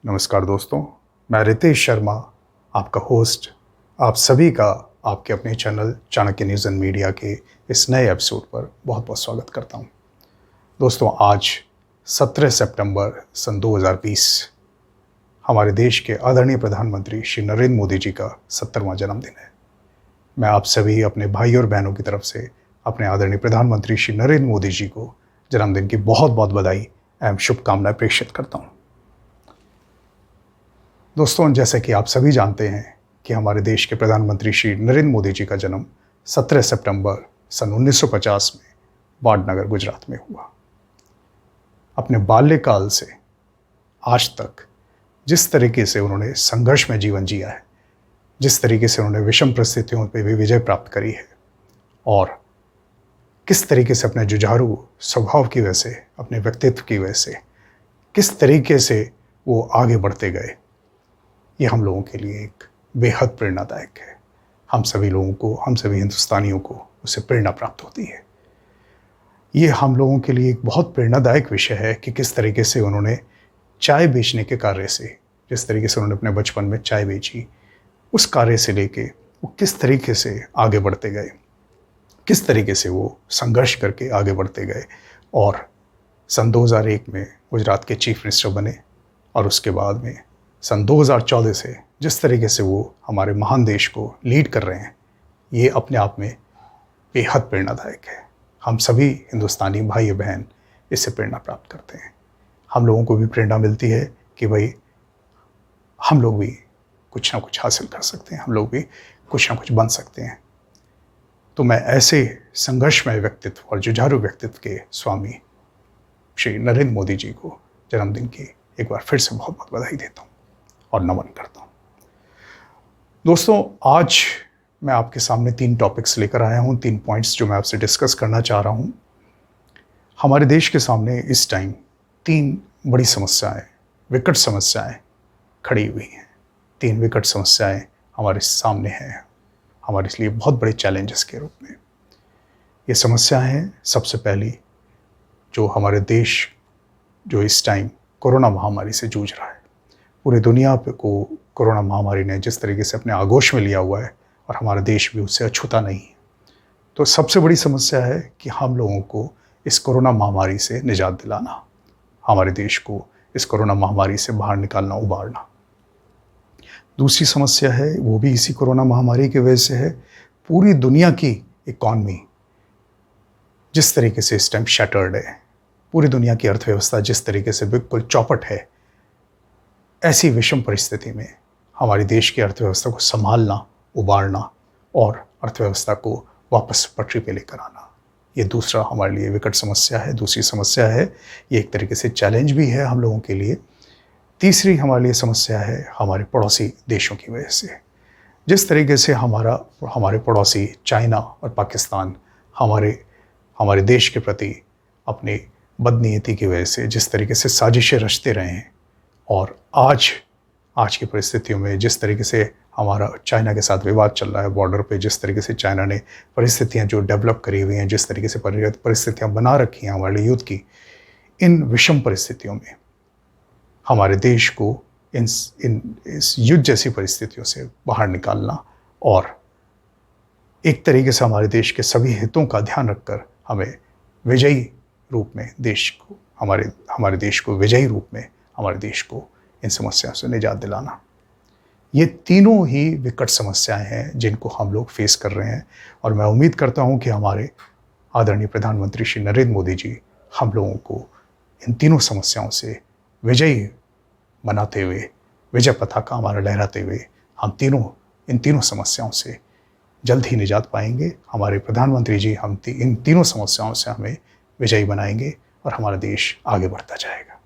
नमस्कार दोस्तों, मैं रितेश शर्मा, आपका होस्ट, आप सभी का आपके अपने channel Chanakya news and media के इस नए एपिसोड पर बहुत बहुत स्वागत करता हूं। दोस्तों, आज 17 सितंबर सन 2020 हमारे देश के आदरणीय प्रधानमंत्री श्री नरेंद्र मोदी जी का 70वां जन्मदिन है। मैं आप सभी अपने भाई और बहनों की तरफ से अपने आदरणीय प्रधानमंत्री श्री नरेंद्र मोदी जी को जन्मदिन की बहुत बहुत बधाई एवं शुभकामनाएं प्रेषित करता हूँ। दोस्तों, जैसे कि आप सभी जानते हैं कि हमारे देश के प्रधानमंत्री श्री नरेंद्र मोदी जी का जन्म 17 सितंबर सन 1950 में वाडनगर, गुजरात में हुआ। अपने बाल्यकाल से आज तक जिस तरीके से उन्होंने संघर्ष में जीवन जिया है, जिस तरीके से उन्होंने विषम परिस्थितियों पर भी विजय प्राप्त करी है और किस तरीके से अपने जुझारू स्वभाव की वजह से, अपने व्यक्तित्व की वजह से किस तरीके से वो आगे बढ़ते गए, ये हम लोगों के लिए एक बेहद प्रेरणादायक है। हम सभी लोगों को, हम सभी हिंदुस्तानियों को उससे प्रेरणा प्राप्त होती है। ये हम लोगों के लिए एक बहुत प्रेरणादायक विषय है कि किस तरीके से उन्होंने चाय बेचने के कार्य से, जिस तरीके से उन्होंने अपने बचपन में चाय बेची, उस कार्य से लेके वो किस तरीके से आगे बढ़ते गए, किस तरीके से वो संघर्ष करके आगे बढ़ते गए और सन 2001 में गुजरात के चीफ मिनिस्टर बने और उसके बाद में सन 2014 से जिस तरीके से वो हमारे महान देश को लीड कर रहे हैं, ये अपने आप में बेहद प्रेरणादायक है। हम सभी हिंदुस्तानी भाई बहन इससे प्रेरणा प्राप्त करते हैं। हम लोगों को भी प्रेरणा मिलती है कि भाई हम लोग भी कुछ ना कुछ हासिल कर सकते हैं, हम लोग भी कुछ ना कुछ बन सकते हैं। तो मैं ऐसे संघर्षमय व्यक्तित्व और जुझारू व्यक्तित्व के स्वामी श्री नरेंद्र मोदी जी को जन्मदिन की एक बार फिर से बहुत बहुत बधाई देता हूँ और नमन करता हूँ। दोस्तों, आज मैं आपके सामने 3 टॉपिक्स लेकर आया हूँ, 3 पॉइंट्स जो मैं आपसे डिस्कस करना चाह रहा हूँ। हमारे देश के सामने इस टाइम 3 बड़ी समस्याएं, विकट समस्याएं खड़ी हुई हैं। 3 विकट समस्याएं हमारे सामने हैं, हमारे लिए बहुत बड़े चैलेंजेस के रूप में। ये समस्या है, सबसे पहली जो हमारे देश जो इस टाइम कोरोना महामारी से जूझ रहा है। पूरी दुनिया को कोरोना महामारी ने जिस तरीके से अपने आगोश में लिया हुआ है और हमारा देश भी उससे अछूता नहीं है। तो सबसे बड़ी समस्या है कि हम लोगों को इस कोरोना महामारी से निजात दिलाना, हमारे देश को इस कोरोना महामारी से बाहर निकालना, उबारना। दूसरी समस्या है, वो भी इसी कोरोना महामारी की वजह से है। पूरी दुनिया की इकॉनमी जिस तरीके से इस टाइम शैटर्ड है, पूरी दुनिया की अर्थव्यवस्था जिस तरीके से बिल्कुल चौपट है, ऐसी विषम परिस्थिति में हमारे देश की अर्थव्यवस्था को संभालना, उबारना और अर्थव्यवस्था को वापस पटरी पे लेकर आना, ये दूसरा हमारे लिए विकट समस्या है। दूसरी समस्या है, ये एक तरीके से चैलेंज भी है हम लोगों के लिए। तीसरी हमारे लिए समस्या है हमारे पड़ोसी देशों की वजह से। जिस तरीके से हमारे पड़ोसी चाइना और पाकिस्तान हमारे देश के प्रति अपनी बदनीयती की वजह से जिस तरीके से साजिशें रचते रहे हैं और आज की परिस्थितियों में जिस तरीके से हमारा चाइना के साथ विवाद चल रहा है बॉर्डर पे, जिस तरीके से चाइना ने परिस्थितियां जो डेवलप करी हुई हैं, जिस तरीके से परिस्थितियां बना रखी हैं हमारे युद्ध की, इन विषम परिस्थितियों में हमारे देश को इस युद्ध जैसी परिस्थितियों से बाहर निकालना और एक तरीके से हमारे देश के सभी हितों का ध्यान रखकर हमें विजयी रूप में हमारे देश को विजयी रूप में हमारे देश को इन समस्याओं से निजात दिलाना। ये तीनों ही विकट समस्याएं हैं जिनको हम लोग फेस कर रहे हैं और मैं उम्मीद करता हूं कि हमारे आदरणीय प्रधानमंत्री श्री नरेंद्र मोदी जी हम लोगों को इन तीनों समस्याओं से विजयी बनाते हुए, विजय पताका हमारा लहराते हुए हम इन तीनों समस्याओं से जल्द ही निजात पाएंगे। हमारे प्रधानमंत्री जी इन तीनों समस्याओं से हमें विजयी बनाएंगे और हमारा देश आगे बढ़ता जाएगा।